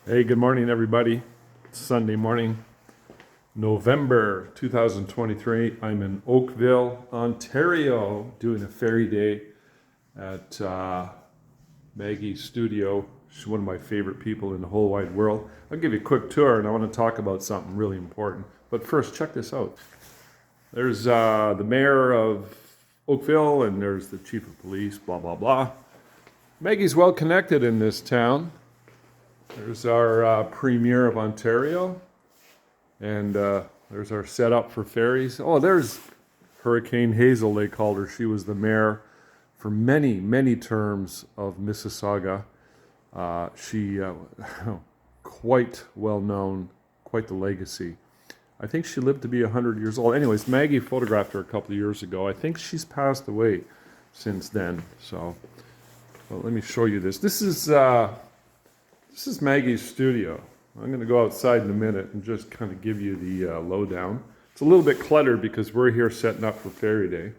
Hey, good morning, everybody. It's Sunday morning, November 2023. I'm in Oakville, Ontario, doing a fairy day at Maggie's studio. She's one of my favorite people in the whole wide world. I'll give you a quick tour, and I want to talk about something really important. But first, check this out. There's the mayor of Oakville, and there's the chief of police, blah, blah, blah. Maggie's well connected in this town. There's our Premier of Ontario, and there's our setup for ferries. Oh, there's Hurricane Hazel, they called her. She was the mayor for many, many terms of Mississauga. She quite well known, quite the legacy. I think she lived to be 100 years old. Anyways, Maggie photographed her a couple of years ago. I think she's passed away since then. So, well, let me show you this. This is Maggie's studio. I'm going to go outside in a minute and just kind of give you the lowdown. It's a little bit cluttered because we're here setting up for Fairy Day.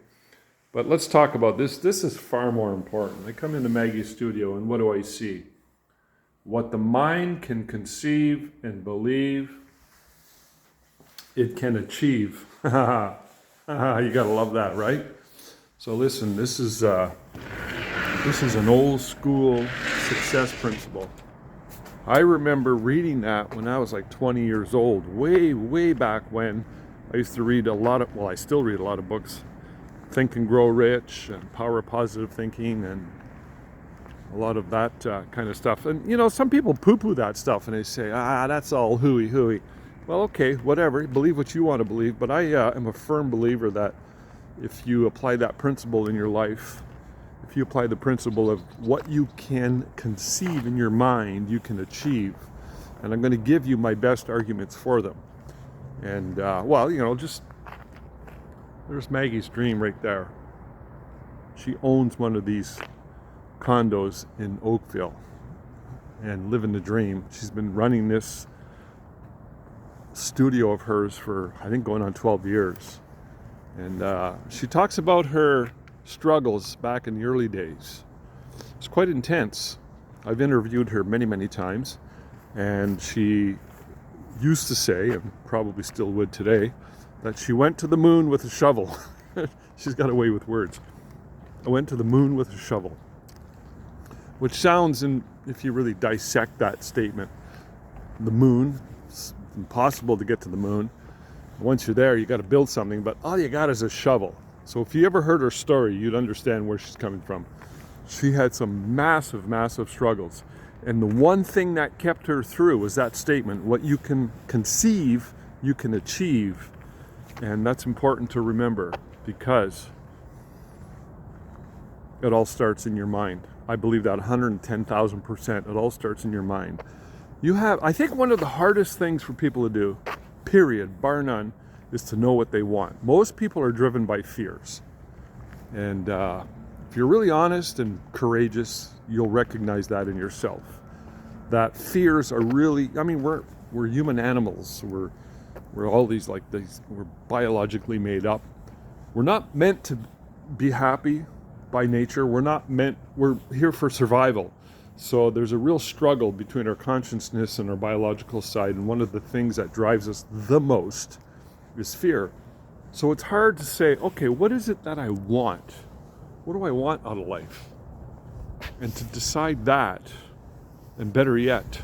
But let's talk about this. This is far more important. I come into Maggie's studio and what do I see? What the mind can conceive and believe, it can achieve. You gotta love that, right? So listen, this is an old school success principle. I remember reading that when I was like 20 years old, way back when. I used to read I still read a lot of books, Think and Grow Rich and Power of Positive Thinking and a lot of that kind of stuff. And, you know, some people poo-poo that stuff and they say, that's all hooey. Well, okay, whatever. Believe what you want to believe. But I am a firm believer that if you apply that principle in your life, if you apply the principle of what you can conceive in your mind, you can achieve. And I'm going to give you my best arguments for them. And, there's Maggie's dream right there. She owns one of these condos in Oakville and living the dream. She's been running this studio of hers for, I think, going on 12 years. And she talks about her struggles back in the early days. It's quite intense. I've interviewed her many times, and she used to say, and probably still would today, that she went to the moon with a shovel. She's got a way with words. I went to the moon with a shovel, which sounds, if you really dissect that statement, the moon, it's impossible to get to the moon. Once you're there, you got to build something, but all you got is a shovel. So if you ever heard her story, you'd understand where she's coming from. She had some massive struggles. And the one thing that kept her through was that statement, what you can conceive, you can achieve. And that's important to remember because it all starts in your mind. I believe that 110,000%. It all starts in your mind. I think one of the hardest things for people to do, period, bar none, is to know what they want. Most people are driven by fears. And if you're really honest and courageous, you'll recognize that in yourself. That fears are really, we're human animals. We're all these, we're biologically made up. We're not meant to be happy by nature. We're here for survival. So there's a real struggle between our consciousness and our biological side. And one of the things that drives us the most is fear. So it's hard to say, okay, what is it that I want? What do I want out of life? And to decide that, and better yet,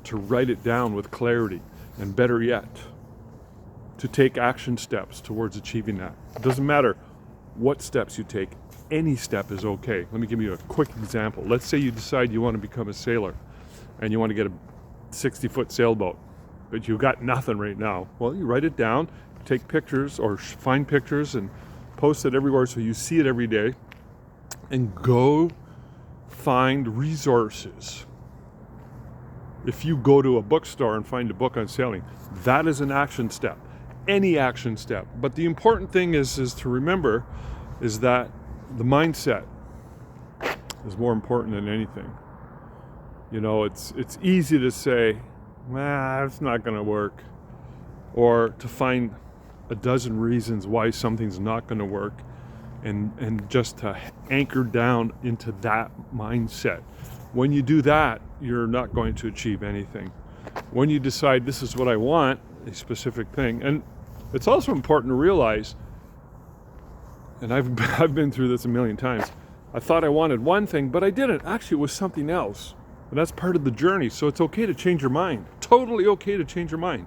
to write it down with clarity, and better yet, to take action steps towards achieving that. It doesn't matter what steps you take, any step is okay. Let me give you a quick example. Let's say you decide you want to become a sailor, and you want to get a 60-foot sailboat, but you've got nothing right now. Well, you write it down, take pictures or find pictures and post it everywhere so you see it every day, and go find resources. If you go to a bookstore and find a book on sailing, that is an action step, any action step. But the important thing is to remember is that the mindset is more important than anything. You know, it's easy to say, it's not going to work, or to find a dozen reasons why something's not going to work, and just to anchor down into that mindset. When you do that, you're not going to achieve anything. when you decide this is what I want, a specific thing, and it's also important to realize, and I've been through this a million times, I thought I wanted one thing, but I didn't. Actually, it was something else. And that's part of the journey. So it's okay to change your mind. Totally okay to change your mind.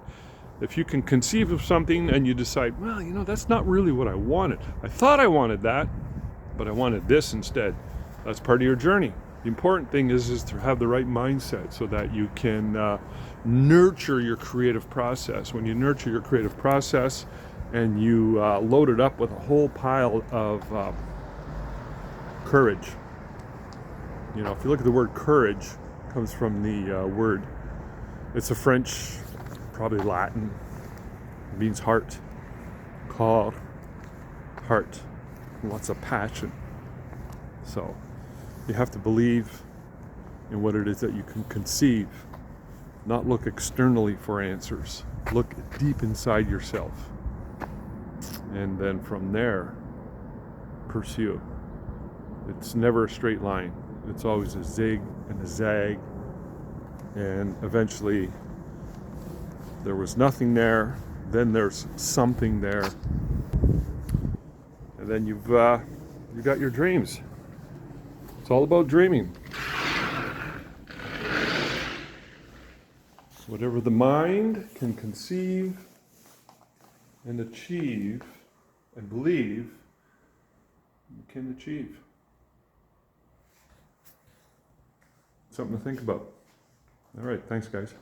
If you can conceive of something and you decide, well, you know, that's not really what I wanted. I thought I wanted that, but I wanted this instead. That's part of your journey. The important thing is to have the right mindset so that you can nurture your creative process. When you nurture your creative process and you load it up with a whole pile of courage. You know, if you look at the word courage, it comes from the word. It's a French, probably Latin. It means heart. Corps, heart. Lots of passion. So you have to believe in what it is that you can conceive. Not look externally for answers. Look deep inside yourself. And then from there, pursue. It's never a straight line. It's always a zig and a zag. And eventually, there was nothing there. Then there's something there. And then you've got your dreams. It's all about dreaming. Whatever the mind can conceive and achieve and believe, you can achieve. Something to think about. All right, thanks, guys.